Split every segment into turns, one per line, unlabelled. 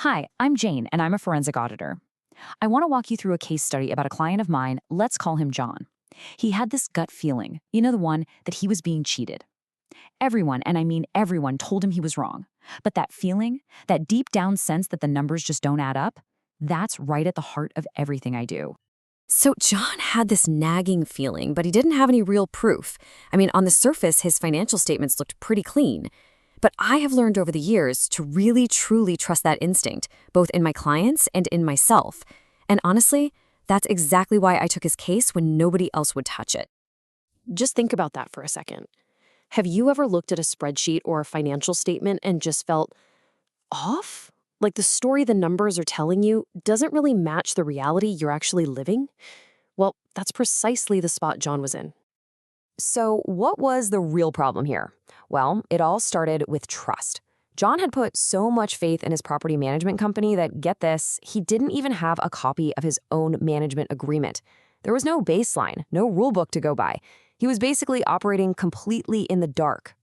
Hi, I'm Jane, and I'm a forensic auditor. I want to walk you through a case study about a client of mine. Let's call him John. He had this gut feeling, the one that he was being cheated. Everyone, and I mean everyone, told him he was wrong. But that feeling, that deep down sense that the numbers just don't add up, that's right at the heart of everything I do.
So John had this nagging feeling, but he didn't have any real proof. On the surface, his financial statements looked pretty clean. But I have learned over the years to really, truly trust that instinct, both in my clients and in myself. And honestly, that's exactly why I took his case when nobody else would touch it.
Just think about that for a second. Have you ever looked at a spreadsheet or a financial statement and just felt off? Like the story the numbers are telling you doesn't really match the reality you're actually living? Well, that's precisely the spot John was in.
So what was the real problem here? Well, it all started with trust. John had put so much faith in his property management company that, get this, he didn't even have a copy of his own management agreement. There was no baseline, no rule book to go by. He was basically operating completely in the dark.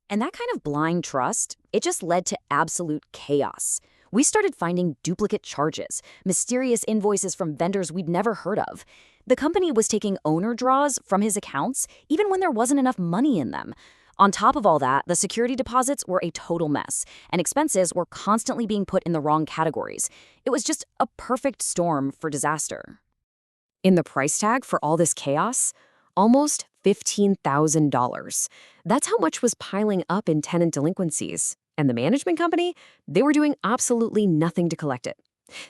And that kind of blind trust, it just led to absolute chaos. We started finding duplicate charges, mysterious invoices from vendors we'd never heard of. The company was taking owner draws from his accounts, even when there wasn't enough money in them. On top of all that, the security deposits were a total mess, and expenses were constantly being put in the wrong categories. It was just a perfect storm for disaster.
In the price tag for all this chaos, almost $15,000. That's how much was piling up in tenant delinquencies. And the management company, they were doing absolutely nothing to collect it.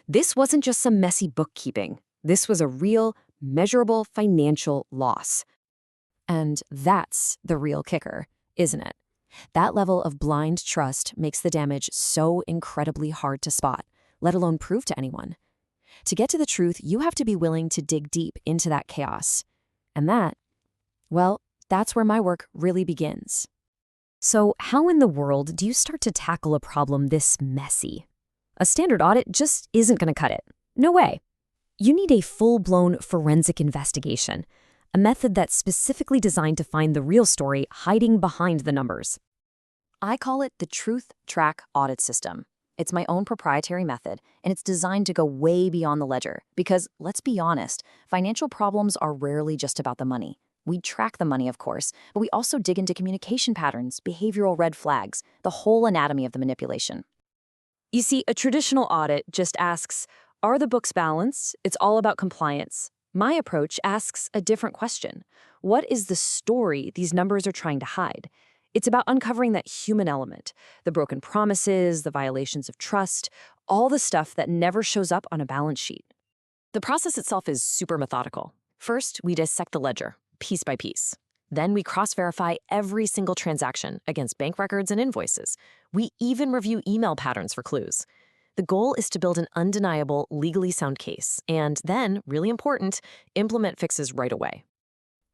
This wasn't just some messy bookkeeping. This was a real, measurable financial loss. And that's the real kicker, isn't it? That level of blind trust makes the damage so incredibly hard to spot, let alone prove to anyone. To get to the truth, you have to be willing to dig deep into that chaos. And that's where my work really begins. So how in the world do you start to tackle a problem this messy? A standard audit just isn't going to cut it. No way. You need a full-blown forensic investigation, a method that's specifically designed to find the real story hiding behind the numbers. I call it the Truth Track Audit System. It's my own proprietary method, and it's designed to go way beyond the ledger because, let's be honest, financial problems are rarely just about the money. We track the money, of course, but we also dig into communication patterns, behavioral red flags, the whole anatomy of the manipulation. You see, a traditional audit just asks, are the books balanced? It's all about compliance. My approach asks a different question. What is the story these numbers are trying to hide? It's about uncovering that human element, the broken promises, the violations of trust, all the stuff that never shows up on a balance sheet. The process itself is super methodical. First, we dissect the ledger, piece by piece. Then we cross-verify every single transaction against bank records and invoices. We even review email patterns for clues. The goal is to build an undeniable, legally sound case, and then, really important, implement fixes right away.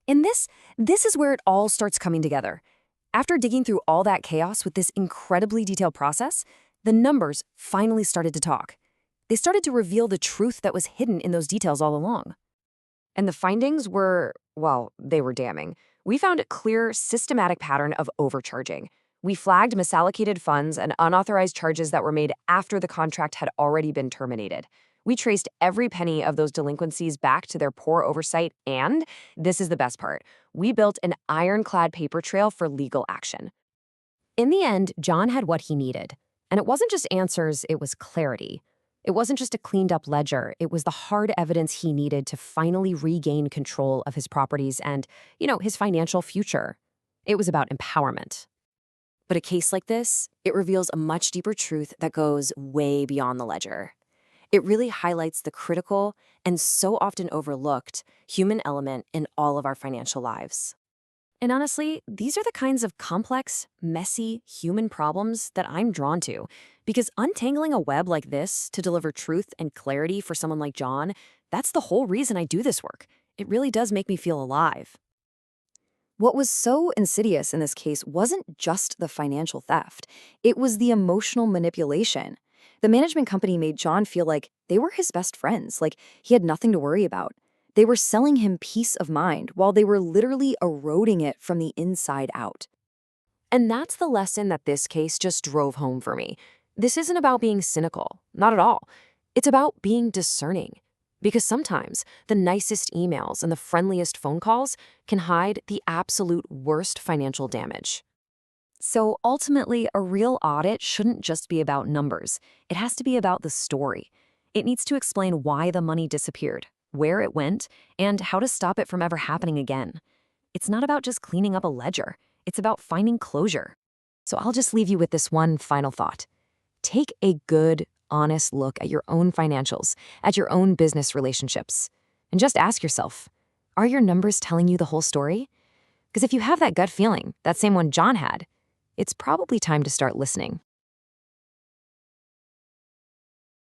And this is where it all starts coming together. After digging through all that chaos with this incredibly detailed process, the numbers finally started to talk. They started to reveal the truth that was hidden in those details all along. And the findings were, they were damning. We found a clear, systematic pattern of overcharging. We flagged misallocated funds and unauthorized charges that were made after the contract had already been terminated. We traced every penny of those delinquencies back to their poor oversight, and, this is the best part, we built an ironclad paper trail for legal action. In the end, John had what he needed. And it wasn't just answers, it was clarity. It wasn't just a cleaned-up ledger, it was the hard evidence he needed to finally regain control of his properties and, his financial future. It was about empowerment. But a case like this, it reveals a much deeper truth that goes way beyond the ledger. It really highlights the critical and so often overlooked human element in all of our financial lives. And honestly, these are the kinds of complex, messy, human problems that I'm drawn to, because untangling a web like this to deliver truth and clarity for someone like John, that's the whole reason I do this work. It really does make me feel alive. What was so insidious in this case wasn't just the financial theft. It was the emotional manipulation. The management company made John feel like they were his best friends, like he had nothing to worry about. They were selling him peace of mind while they were literally eroding it from the inside out. And that's the lesson that this case just drove home for me.
This isn't about being cynical, not at all. It's about being discerning. Because sometimes the nicest emails and the friendliest phone calls can hide the absolute worst financial damage.
So ultimately, a real audit shouldn't just be about numbers. It has to be about the story. It needs to explain why the money disappeared, where it went, and how to stop it from ever happening again. It's not about just cleaning up a ledger. It's about finding closure. So I'll just leave you with this one final thought. Take a good, honest look at your own financials, at your own business relationships, and just ask yourself, are your numbers telling you the whole story? Because if you have that gut feeling, that same one John had, it's probably time to start listening.